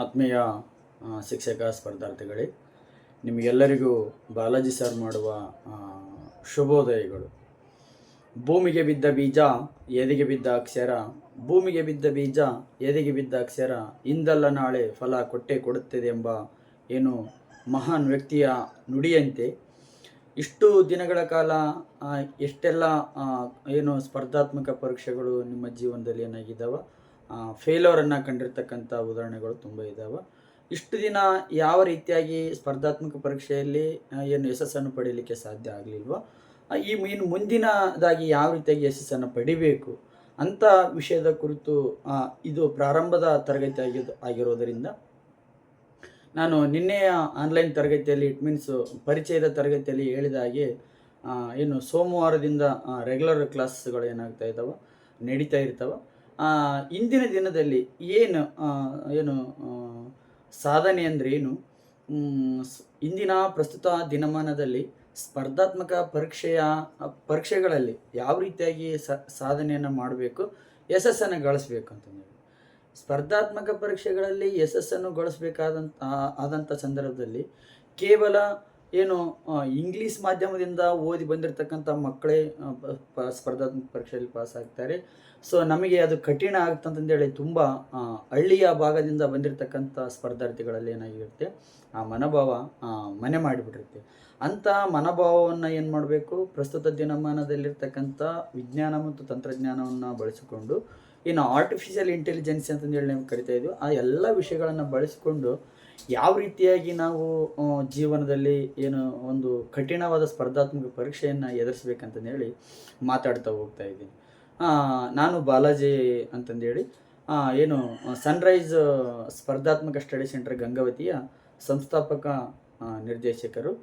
ಆತ್ಮೀಯ ಶಿಕ್ಷಕ ಸ್ಪರ್ಧಾರ್ಥಿಗಳೇ, ನಿಮಗೆಲ್ಲರಿಗೂ ಬಾಲಾಜಿ ಸರ್ ಮಾಡುವ ಶುಭೋದಯಗಳು. ಭೂಮಿಗೆ ಬಿದ್ದ ಬೀಜ ಎದೆಗೆ ಬಿದ್ದ ಅಕ್ಷರ, ಭೂಮಿಗೆ ಬಿದ್ದ ಬೀಜ ಎದೆಗೆ ಬಿದ್ದ ಅಕ್ಷರ, ಇಂದಲ್ಲ ನಾಳೆ ಫಲ ಕೊಟ್ಟೇ ಕೊಡುತ್ತದೆ ಎಂಬ ಏನು ಮಹಾನ್ ವ್ಯಕ್ತಿಯ ನುಡಿಯಂತೆ ಇಷ್ಟು ದಿನಗಳ ಕಾಲ ಎಷ್ಟೆಲ್ಲ ಏನು ಸ್ಪರ್ಧಾತ್ಮಕ ಪರೀಕ್ಷೆಗಳು ನಿಮ್ಮ ಜೀವನದಲ್ಲಿ ಏನಾಗಿದ್ದಾವೆ, ಫೇಲೋರನ್ನು ಕಂಡಿರ್ತಕ್ಕಂಥ ಉದಾಹರಣೆಗಳು ತುಂಬ ಇದ್ದಾವೆ. ಇಷ್ಟು ದಿನ ಯಾವ ರೀತಿಯಾಗಿ ಸ್ಪರ್ಧಾತ್ಮಕ ಪರೀಕ್ಷೆಯಲ್ಲಿ ಏನು ಯಶಸ್ಸನ್ನು ಪಡೀಲಿಕ್ಕೆ ಸಾಧ್ಯ ಆಗಲಿಲ್ವೋ, ಇನ್ನು ಮುಂದಿನದಾಗಿ ಯಾವ ರೀತಿಯಾಗಿ ಯಶಸ್ಸನ್ನು ಪಡಿಬೇಕು ಅಂಥ ವಿಷಯದ ಕುರಿತು ಇದು ಪ್ರಾರಂಭದ ತರಗತಿ ಆಗಿರೋದರಿಂದ ನಾನು ನಿನ್ನೆಯ ಆನ್ಲೈನ್ ತರಗತಿಯಲ್ಲಿ ಇಟ್ ಮೀನ್ಸ್ ಪರಿಚಯದ ತರಗತಿಯಲ್ಲಿ ಹೇಳಿದ ಹಾಗೆ ಏನು ಸೋಮವಾರದಿಂದ ರೆಗ್ಯುಲರ್ ಕ್ಲಾಸ್ಗಳು ಏನಾಗ್ತಾ ಇದ್ದಾವೆ, ನಡೀತಾ ಇರ್ತವೆ. ಇಂದಿನ ದಿನದಲ್ಲಿ ಏನು ಸಾಧನೆ ಅಂದರೆ ಏನು, ಇಂದಿನ ಪ್ರಸ್ತುತ ದಿನಮಾನದಲ್ಲಿ ಸ್ಪರ್ಧಾತ್ಮಕ ಪರೀಕ್ಷೆಗಳಲ್ಲಿ ಯಾವ ರೀತಿಯಾಗಿ ಸಾಧನೆಯನ್ನು ಮಾಡಬೇಕು, ಯಶಸ್ಸನ್ನು ಗಳಿಸ್ಬೇಕು ಅಂತಂದೇಳಿ. ಸ್ಪರ್ಧಾತ್ಮಕ ಪರೀಕ್ಷೆಗಳಲ್ಲಿ ಯಶಸ್ಸನ್ನು ಆದಂಥ ಸಂದರ್ಭದಲ್ಲಿ ಕೇವಲ ಏನು ಇಂಗ್ಲೀಷ್ ಮಾಧ್ಯಮದಿಂದ ಓದಿ ಬಂದಿರತಕ್ಕಂಥ ಮಕ್ಕಳೇ ಸ್ಪರ್ಧಾತ್ಮಕ ಪರೀಕ್ಷೆಯಲ್ಲಿ ಪಾಸ್ ಆಗ್ತಾರೆ. ಸೊ ನಮಗೆ ಅದು ಕಠಿಣ ಆಗುತ್ತಂತಂದೇಳಿ ತುಂಬ ಹಳ್ಳಿಯ ಭಾಗದಿಂದ ಬಂದಿರತಕ್ಕಂಥ ಸ್ಪರ್ಧಾರ್ಥಿಗಳಲ್ಲಿ ಏನಾಗಿರುತ್ತೆ, ಆ ಮನೋಭಾವ ಮನೆ ಮಾಡಿಬಿಟ್ಟಿರುತ್ತೆ. ಅಂಥ ಮನೋಭಾವವನ್ನು ಏನು ಮಾಡಬೇಕು, ಪ್ರಸ್ತುತ ದಿನಮಾನದಲ್ಲಿರ್ತಕ್ಕಂಥ ವಿಜ್ಞಾನ ಮತ್ತು ತಂತ್ರಜ್ಞಾನವನ್ನು ಬಳಸಿಕೊಂಡು, ಇನ್ನು ಆರ್ಟಿಫಿಷಿಯಲ್ ಇಂಟೆಲಿಜೆನ್ಸ್ ಅಂತಂದೇಳಿ ನಾವು ಕರಿತಾ ಇದ್ವಿ, ಆ ಎಲ್ಲ ವಿಷಯಗಳನ್ನು ಬಳಸಿಕೊಂಡು ಯಾವ ರೀತಿಯಾಗಿ ನಾವು ಜೀವನದಲ್ಲಿ ಏನು ಒಂದು ಕಠಿಣವಾದ ಸ್ಪರ್ಧಾತ್ಮಕ ಪರೀಕ್ಷೆಯನ್ನು ಎದುರಿಸ್ಬೇಕಂತಂದೇಳಿ ಮಾತಾಡ್ತಾ ಹೋಗ್ತಾ ಇದ್ದೀನಿ. ನಾನು ಬಾಲಾಜಿ ಅಂತಂದೇಳಿ ಏನು ಸನ್ರೈಸ್ ಸ್ಪರ್ಧಾತ್ಮಕ ಸ್ಟಡಿ ಸೆಂಟರ್ ಗಂಗಾವತಿಯ ಸಂಸ್ಥಾಪಕ ನಿರ್ದೇಶಕರು.